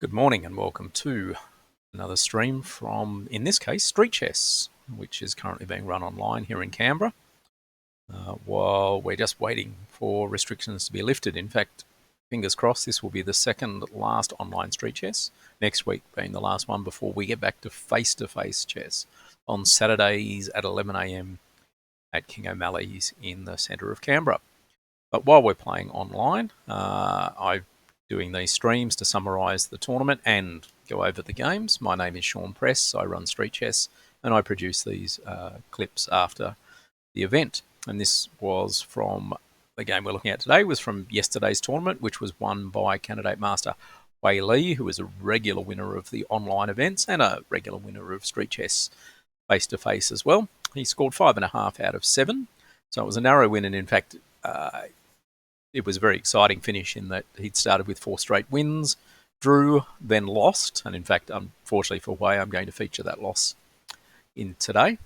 Good morning and welcome to another stream from, in this case, Street Chess, which is currently being run online here in Canberra, while we're just waiting for restrictions to be lifted. In fact, fingers crossed, this will be the second last online Street Chess, next week being the last one before we get back to face-to-face chess on Saturdays at 11 a.m. at King O'Malley's in the centre of Canberra. But while we're playing online, I'm doing these streams to summarise the tournament and go over the games. My name is Sean Press. I run Street Chess and I produce these clips after the event. And this was from the game we're looking at today, was from yesterday's tournament, which was won by candidate master Wei Li, who is a regular winner of the online events and a regular winner of Street Chess face-to-face as well. He scored 5.5 out of 7. So it was a narrow win, and in fact, it was a very exciting finish in that he'd started with 4 straight wins, drew, then lost. And in fact, unfortunately for Wei, I'm going to feature that loss in today.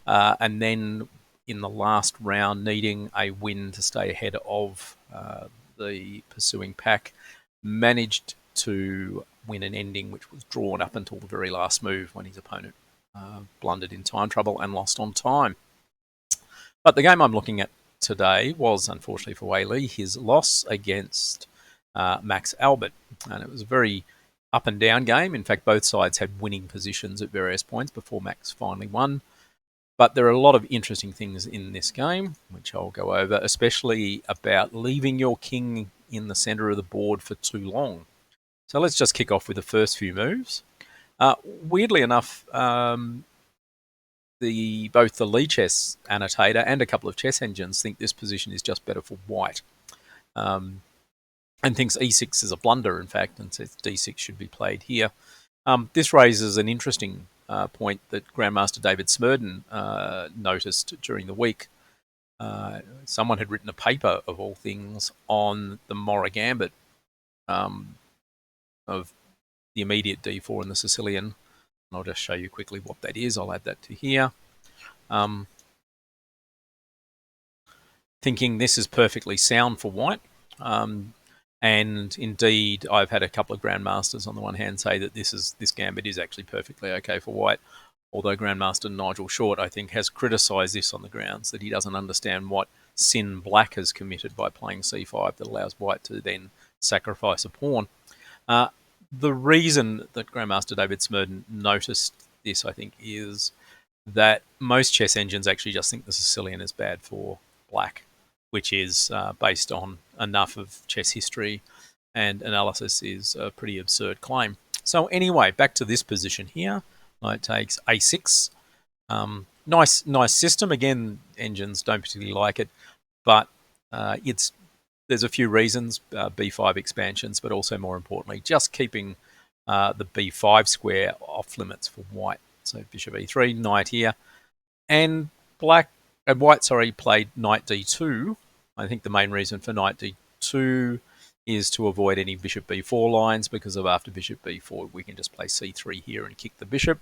And then in the last round, needing a win to stay ahead of the pursuing pack, managed to win an ending which was drawn up until the very last move when his opponent blundered in time trouble and lost on time. But the game I'm looking at today was, unfortunately for Wei Li, his loss against Max Albert. And it was a very up and down game. In fact, both sides had winning positions at various points before Max finally won. But there are a lot of interesting things in this game, which I'll go over, especially about leaving your king in the centre of the board for too long. So let's just kick off with the first few moves. Weirdly enough, both the Lichess annotator and a couple of chess engines think this position is just better for white, and thinks e6 is a blunder, in fact, and says d6 should be played here. This raises an interesting point that Grandmaster David Smerdon noticed during the week. Someone had written a paper, of all things, on the Morra Gambit of the immediate d4 and the Sicilian. I'll just show you quickly what that is. I'll add that to here. Thinking this is perfectly sound for white. And indeed, I've had a couple of grandmasters on the one hand say that this gambit is actually perfectly okay for white. Although Grandmaster Nigel Short, I think, has criticised this on the grounds that he doesn't understand what sin black has committed by playing c5 that allows white to then sacrifice a pawn. The reason that Grandmaster David Smerdon noticed this, I think, is that most chess engines actually just think the Sicilian is bad for black, which is based on enough of chess history and analysis is a pretty absurd claim. So anyway, back to this position here. Knight takes a6. Nice system. Again, engines don't particularly like it, but there's a few reasons, b5 expansions, but also more importantly, just keeping the b5 square off limits for white. So bishop e3, knight here, and white played knight d2. I think the main reason for knight d2 is to avoid any bishop b4 lines, because of after bishop b4 we can just play c3 here and kick the bishop.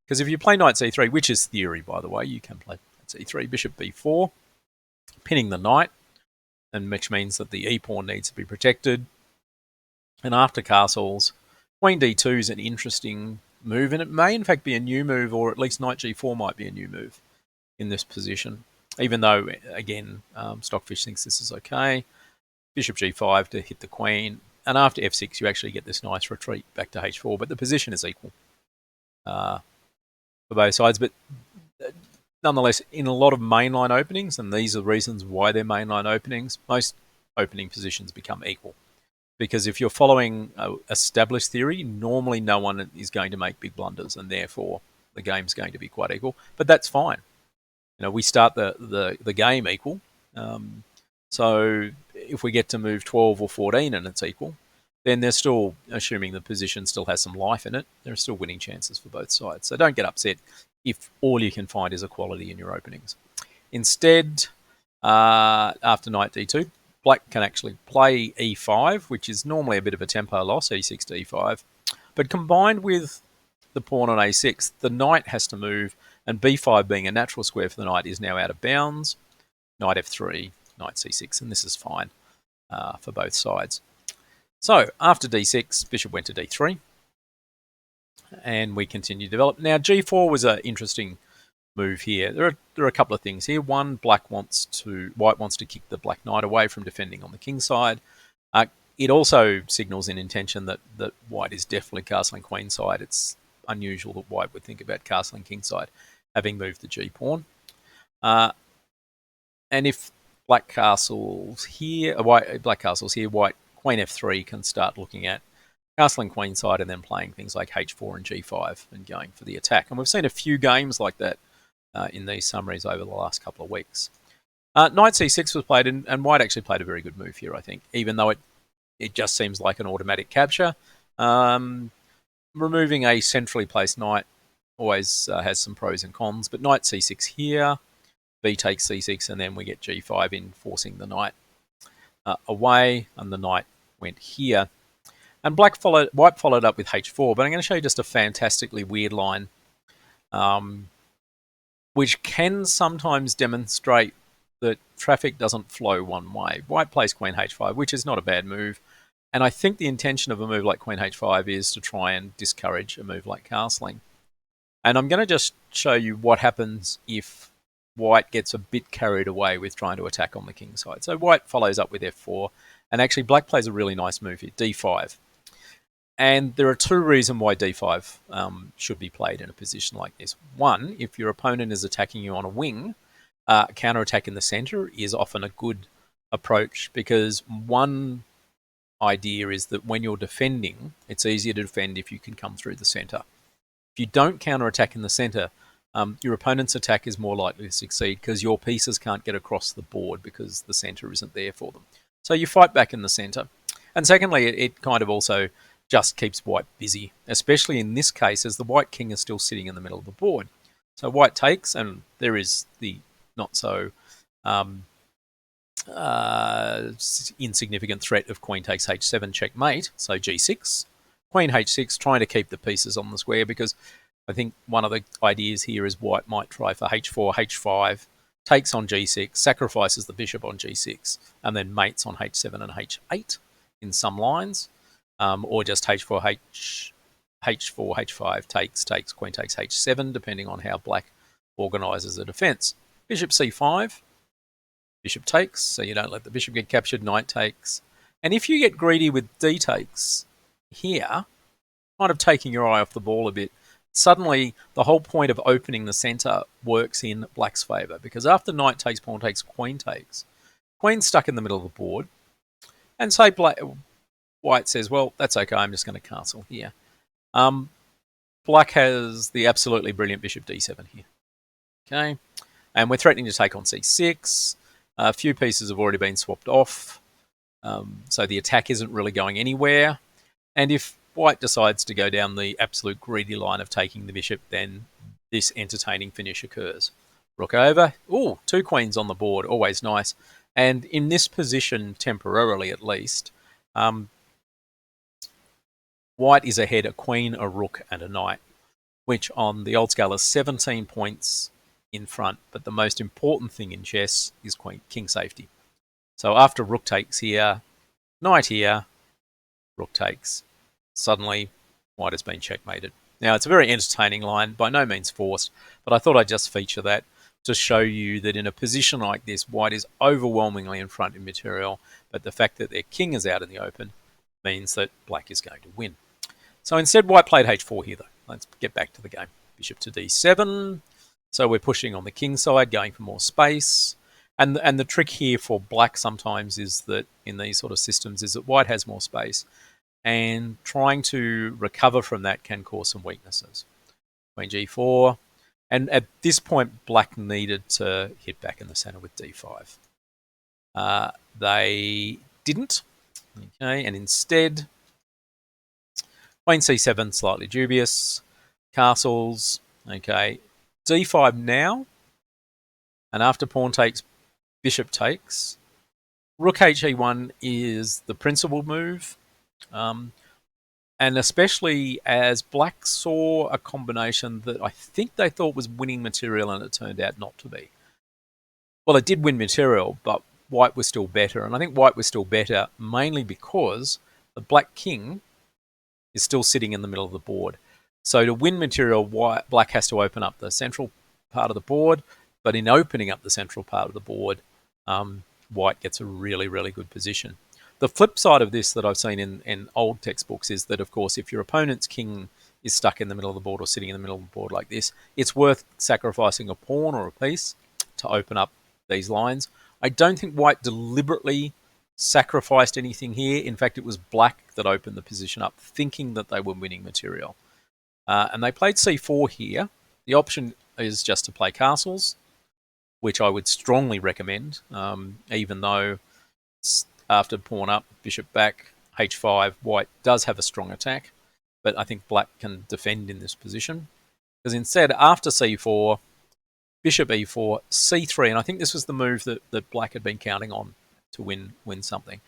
Because if you play knight c3, which is theory by the way, you can play c3, bishop b4, pinning the knight, and which means that the e-pawn needs to be protected. And after castles, queen d2 is an interesting move, and it may in fact be a new move, or at least knight g4 might be a new move in this position, even though, again, Stockfish thinks this is okay. Bishop g5 to hit the queen, and after f6 you actually get this nice retreat back to h4, but the position is equal for both sides. But nonetheless, in a lot of mainline openings, and these are the reasons why they're mainline openings, most opening positions become equal. Because if you're following established theory, normally no one is going to make big blunders, and therefore the game's going to be quite equal. But that's fine. We start the game equal. So if we get to move 12 or 14 and it's equal, then they're still, assuming the position still has some life in it, there are still winning chances for both sides. So don't get upset if all you can find is equality in your openings. Instead, after knight d2, black can actually play e5, which is normally a bit of a tempo loss, e6 to e5. But combined with the pawn on a6, the knight has to move, and b5 being a natural square for the knight is now out of bounds. Knight f3, knight c6, and this is fine for both sides. So after d6, bishop went to d3, and we continue to develop. Now g4 was an interesting move here. There are a couple of things here. One, white wants to kick the black knight away from defending on the king side. It also signals an intention that white is definitely castling queen side. It's unusual that white would think about castling king side, having moved the g pawn. And if black castles here, white queen f3 can start looking at castling queen side and then playing things like h4 and g5 and going for the attack. And we've seen a few games like that in these summaries over the last couple of weeks. Knight c6 was played, and white actually played a very good move here, I think, even though it just seems like an automatic capture. Removing a centrally placed knight always has some pros and cons, but knight c6 here, b takes c6, and then we get g5 in, forcing the knight away, and the knight went here. And white followed up with h4, but I'm going to show you just a fantastically weird line, which can sometimes demonstrate that traffic doesn't flow one way. White plays queen h5, which is not a bad move. And I think the intention of a move like queen h5 is to try and discourage a move like castling. And I'm going to just show you what happens if white gets a bit carried away with trying to attack on the king side. So white follows up with f4, and actually black plays a really nice move here, d5. And there are two reasons why d5 should be played in a position like this. One, if your opponent is attacking you on a wing, counterattack in the center is often a good approach, because one idea is that when you're defending, it's easier to defend if you can come through the center. If you don't counterattack in the center, your opponent's attack is more likely to succeed because your pieces can't get across the board because the center isn't there for them. So you fight back in the center. And secondly, it kind of also just keeps white busy, especially in this case as the white king is still sitting in the middle of the board. So white takes, and there is the not so insignificant threat of queen takes h7 checkmate, so g6. Queen h6, trying to keep the pieces on the square, because I think one of the ideas here is white might try for h4, h5, takes on g6, sacrifices the bishop on g6, and then mates on h7 and h8 in some lines, or just h4, h5 takes, queen takes h7, depending on how black organises a defence. Bishop c5, bishop takes, so you don't let the bishop get captured, knight takes. And if you get greedy with d takes here, kind of taking your eye off the ball a bit, suddenly the whole point of opening the centre works in black's favour, because after knight takes, pawn takes, queen's stuck in the middle of the board, and say white says, well, that's okay, I'm just going to castle here. Black has the absolutely brilliant bishop d7 here. Okay, and we're threatening to take on c6. A few pieces have already been swapped off, so the attack isn't really going anywhere. And if white decides to go down the absolute greedy line of taking the bishop, then this entertaining finish occurs. Rook over. Ooh, two queens on the board, always nice. And in this position, temporarily at least, white is ahead a queen, a rook, and a knight, which on the old scale is 17 points in front. But the most important thing in chess is king safety. So after rook takes here, knight here, rook takes, suddenly white has been checkmated. Now, it's a very entertaining line, by no means forced, but I thought I'd just feature that to show you that in a position like this, white is overwhelmingly in front in material, but the fact that their king is out in the open means that black is going to win. So instead, white played h4 here, though. Let's get back to the game. Bishop to d7. So we're pushing on the king side, going for more space. And the trick here for black sometimes is that in these sort of systems is that white has more space, and trying to recover from that can cause some weaknesses. Queen g4. And at this point, black needed to hit back in the center with d5. They didn't. Okay, and instead, queen c7, slightly dubious. Castles. Okay, d5 now. And after pawn takes, bishop takes. Rook he1 is the principal move. And especially as black saw a combination that I think they thought was winning material, and it turned out not to be. Well, it did win material, but white was still better. And I think white was still better mainly because the black king is still sitting in the middle of the board. So to win material, black has to open up the central part of the board, but in opening up the central part of the board, white gets a really, really good position. The flip side of this that I've seen in old textbooks is that, of course, if your opponent's king is stuck in the middle of the board or sitting in the middle of the board like this, it's worth sacrificing a pawn or a piece to open up these lines. I don't think white deliberately sacrificed anything here. In fact, it was black that opened the position up, thinking that they were winning material. And they played c4 here. The option is just to play castles, which I would strongly recommend, even though after pawn up, bishop back, h5, white does have a strong attack, but I think black can defend in this position. Because instead, after c4, bishop e4, c3, and I think this was the move that black had been counting on to win something.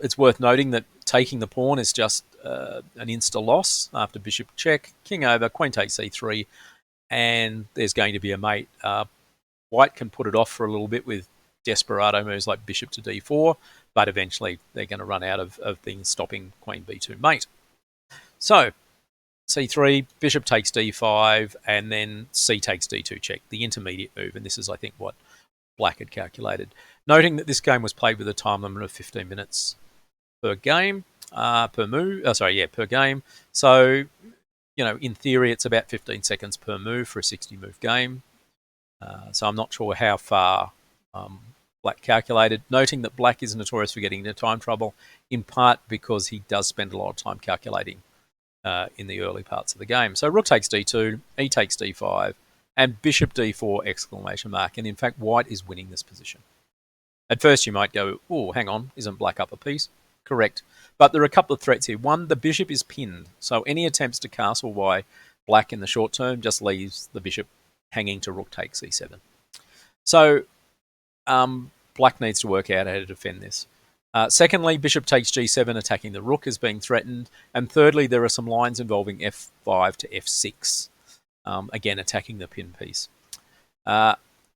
It's worth noting that taking the pawn is just an insta loss after bishop check, king over, queen takes c3, and there's going to be a mate. White can put it off for a little bit with desperado moves like bishop to d4, but eventually they're going to run out of things stopping queen b2 mate. So c3, bishop takes d5, and then c takes d2 check, the intermediate move, and this is, I think, what black had calculated. Noting that this game was played with a time limit of 15 minutes per game, per game. So, in theory, it's about 15 seconds per move for a 60-move game. So I'm not sure how far black calculated, noting that black is notorious for getting into time trouble, in part because he does spend a lot of time calculating in the early parts of the game. So rook takes d2, e takes d5, and bishop d4 exclamation mark. And in fact, white is winning this position. At first you might go, oh, hang on, isn't black up a piece? Correct. But there are a couple of threats here. One, the bishop is pinned. So any attempts to castle by black in the short term just leaves the bishop hanging to rook takes e7. So black needs to work out how to defend this. Secondly, bishop takes g7, attacking the rook is being threatened. And thirdly, there are some lines involving f5 to f6, again attacking the pin piece.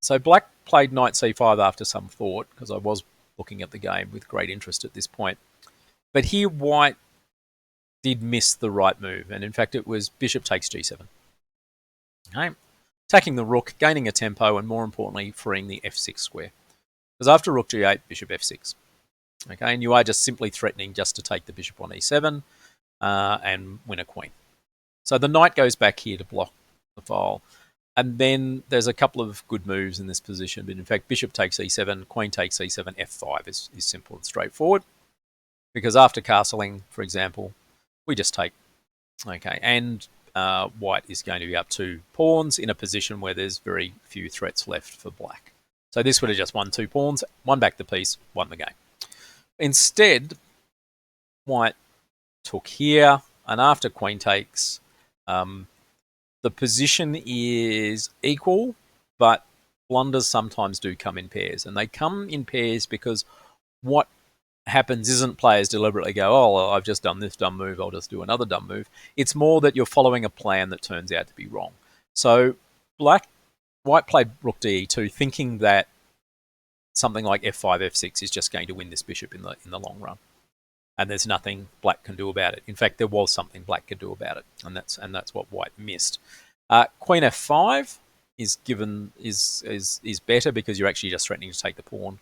So black played knight c5 after some thought, because I was looking at the game with great interest at this point. But here white did miss the right move, and in fact it was bishop takes g7. Okay. Attacking the rook, gaining a tempo, and more importantly, freeing the f6 square. Because after rook g8, bishop f6. Okay, and you are just simply threatening just to take the bishop on e7 and win a queen. So the knight goes back here to block the file. And then there's a couple of good moves in this position. But in fact, bishop takes e7, queen takes e7, f5 is simple and straightforward. Because after castling, for example, we just take. Okay, and white is going to be up 2 pawns in a position where there's very few threats left for black. So this would have just won 2 pawns, won back the piece, won the game. Instead, white took here, and after queen takes, the position is equal, but blunders sometimes do come in pairs. And they come in pairs because what happens isn't players deliberately go, oh, I've just done this dumb move, I'll just do another dumb move. It's more that you're following a plan that turns out to be wrong. So white played rook de2, thinking that something like f5, f6 is just going to win this bishop in the long run. And there's nothing black can do about it. In fact, there was something black could do about it, and that's what white missed. Queen f5 is better because you're actually just threatening to take the pawn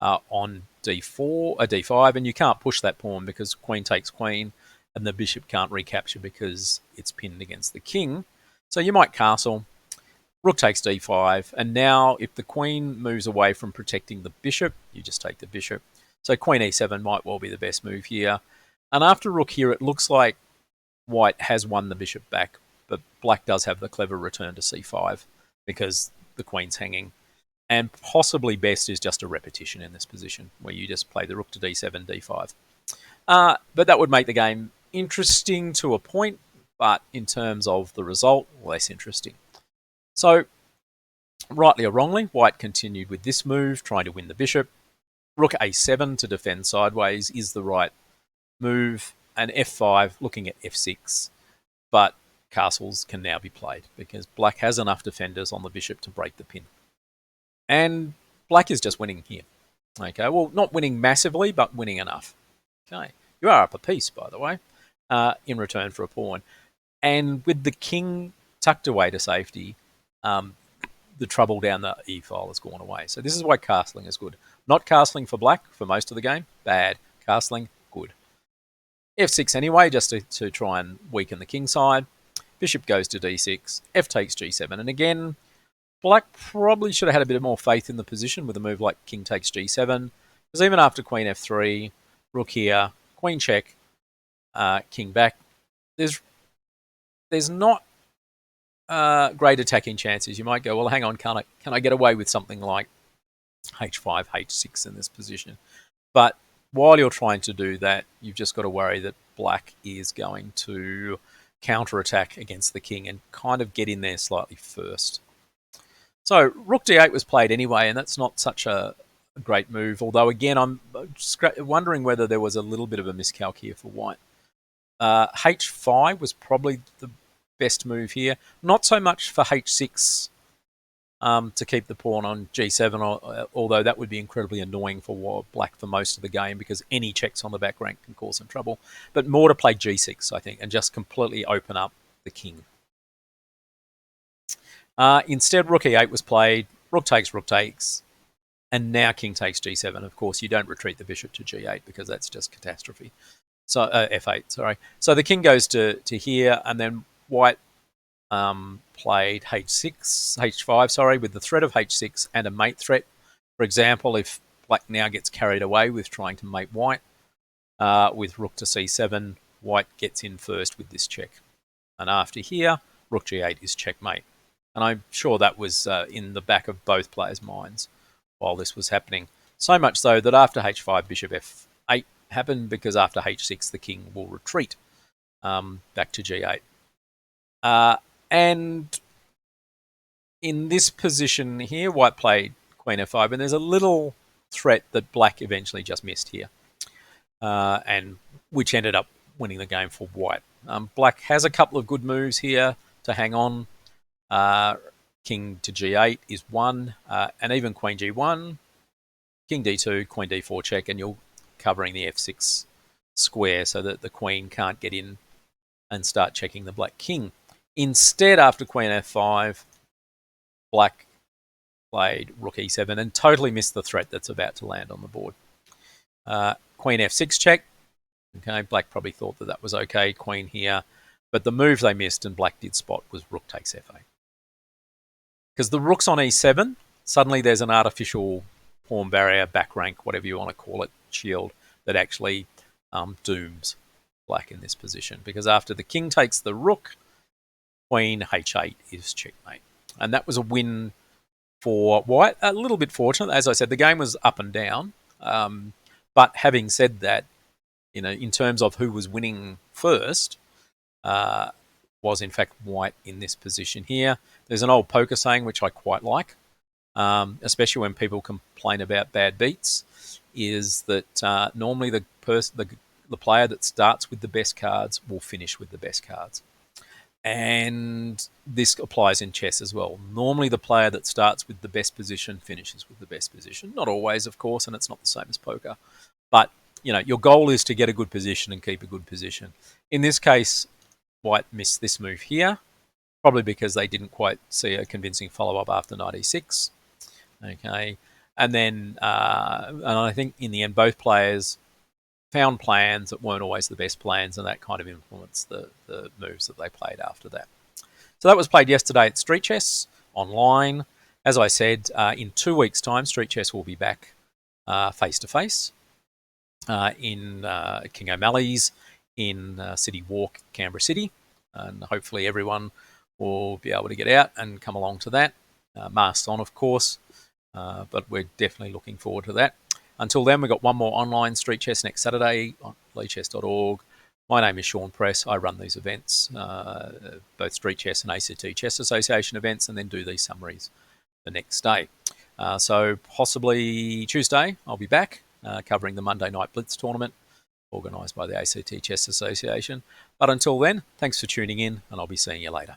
on d5, and you can't push that pawn because queen takes queen, and the bishop can't recapture because it's pinned against the king. So you might castle. Rook takes d5, and now if the queen moves away from protecting the bishop, you just take the bishop. So queen e7 might well be the best move here. And after rook here, it looks like white has won the bishop back, but black does have the clever return to c5 because the queen's hanging. And possibly best is just a repetition in this position, where you just play the rook to d7, d5. But that would make the game interesting to a point, but in terms of the result, less interesting. So, rightly or wrongly, white continued with this move, trying to win the bishop. Rook a7 to defend sideways is the right move, and f5 looking at f6. But castles can now be played because black has enough defenders on the bishop to break the pin. And black is just winning here. Okay, well, not winning massively, but winning enough. Okay. You are up a piece, by the way, in return for a pawn. And with the king tucked away to safety, um, the trouble down the e file has gone away. So this is why castling is good. Not castling for black for most of the game, bad. Castling, good. F6 anyway, just to try and weaken the king side. Bishop goes to d6, f takes g7. And again, black probably should have had a bit more faith in the position with a move like king takes g7. Because even after queen f3, rook here, queen check, king back, there's not great attacking chances. You might go, well, hang on, can I get away with something like h5, h6 in this position? But while you're trying to do that, you've just got to worry that black is going to counterattack against the king and kind of get in there slightly first. So rook d8 was played anyway, and that's not such a great move. Although, again, I'm wondering whether there was a little bit of a miscalc here for white. h5 was probably the best move here. Not so much for h6 to keep the pawn on g7, although that would be incredibly annoying for black for most of the game because any checks on the back rank can cause some trouble. But more to play g6, I think, and just completely open up the king. Instead, rook e8 was played, rook takes, and now king takes g7. Of course, you don't retreat the bishop to g8 because that's just catastrophe. So f8, sorry. So the king goes to here, and then white played h5, sorry, with the threat of h6 and a mate threat. For example, if black now gets carried away with trying to mate white with rook to c7, white gets in first with this check. And after here, rook g8 is checkmate. And I'm sure that was in the back of both players' minds while this was happening. So much so that after h5, bishop f8 happened because after h6, the king will retreat back to g8. And in this position here, white played queen f5, and there's a little threat that black eventually just missed here, and which ended up winning the game for white. Black has a couple of good moves here to hang on. King to g8 is one, and even queen g1, king d2, queen d4 check, and you're covering the f6 square so that the queen can't get in and start checking the black king. Instead, after queen f5, black played rook e7 and totally missed the threat that's about to land on the board. Queen f6 check. Okay, black probably thought that was okay, queen here. But the move they missed and black did spot was rook takes f8. Because the rook's on e7, suddenly there's an artificial pawn barrier, back rank, whatever you want to call it, shield, that actually dooms black in this position. Because after the king takes the rook, queen h8 is checkmate. And that was a win for white. A little bit fortunate. As I said, the game was up and down. But having said that, you know, in terms of who was winning first, was in fact white in this position here. There's an old poker saying which I quite like, especially when people complain about bad beats, is that normally the player that starts with the best cards will finish with the best cards. And this applies in chess as well. Normally the player that starts with the best position finishes with the best position. Not always, of course, and it's not the same as poker. But, you know, your goal is to get a good position and keep a good position. In this case, white missed this move here, probably because they didn't quite see a convincing follow-up after knight e6. Okay, and then and I think in the end both players found plans that weren't always the best plans, and that kind of influenced the moves that they played after that. So that was played yesterday at Street Chess online. As I said, in 2 weeks' time, Street Chess will be back face-to-face in King O'Malley's in City Walk, Canberra City. And hopefully everyone will be able to get out and come along to that. Masks on, of course, but we're definitely looking forward to that. Until then, we've got one more online Street Chess next Saturday on leechess.org. My name is Sean Press. I run these events, both Street Chess and ACT Chess Association events, and then do these summaries the next day. So possibly Tuesday, I'll be back covering the Monday Night Blitz tournament organised by the ACT Chess Association. But until then, thanks for tuning in, and I'll be seeing you later.